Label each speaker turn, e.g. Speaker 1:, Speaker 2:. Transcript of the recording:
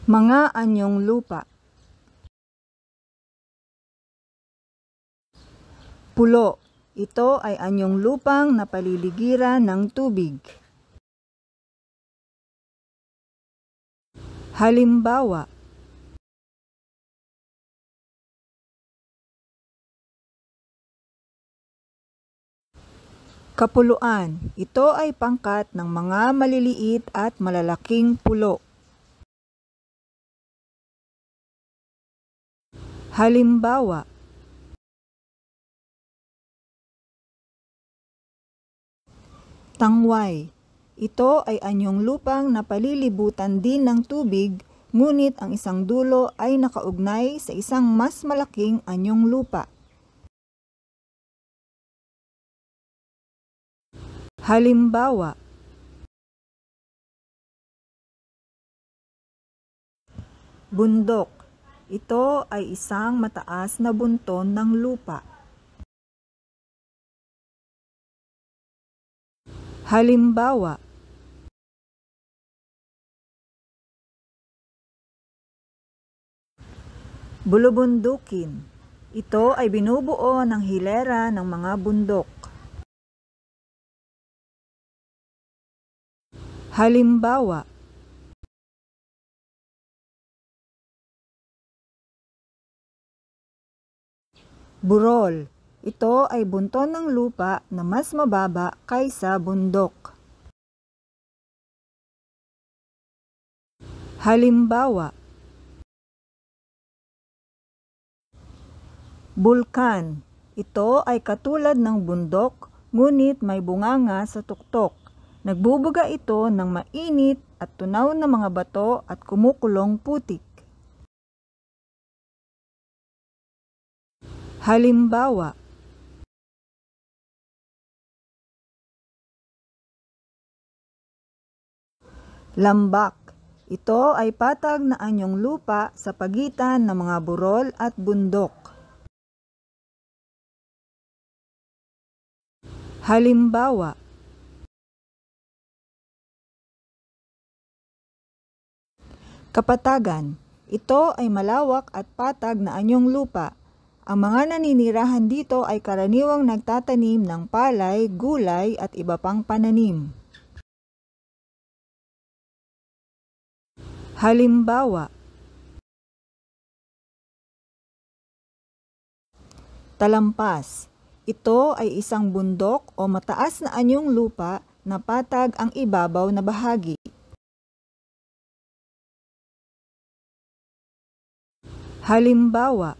Speaker 1: Mga anyong lupa. Pulo. Ito ay anyong lupang napaliligiran ng tubig. Halimbawa, kapuluan. Ito ay pangkat ng mga maliliit at malalaking pulo. Halimbawa, tangway. Ito ay anyong lupang napalilibutan din ng tubig, ngunit ang isang dulo ay nakaugnay sa isang mas malaking anyong lupa. Halimbawa, bundok. Ito ay isang mataas na bunton ng lupa. Halimbawa, bulubundukin. Ito ay binubuo ng hilera ng mga bundok. Halimbawa, burol. Ito ay bunton ng lupa na mas mababa kaysa bundok. Halimbawa, bulkan. Ito ay katulad ng bundok, ngunit may bunganga sa tuktok. Nagbubuga ito ng mainit at tunaw na mga bato at kumukulong putik. Halimbawa, lambak. Ito ay patag na anyong lupa sa pagitan ng mga burol at bundok. Halimbawa, kapatagan. Ito ay malawak at patag na anyong lupa. Ang mga naninirahan dito ay karaniwang nagtatanim ng palay, gulay at iba pang pananim. Halimbawa, talampas. Ito ay isang bundok o mataas na anyong lupa na patag ang ibabaw na bahagi. Halimbawa,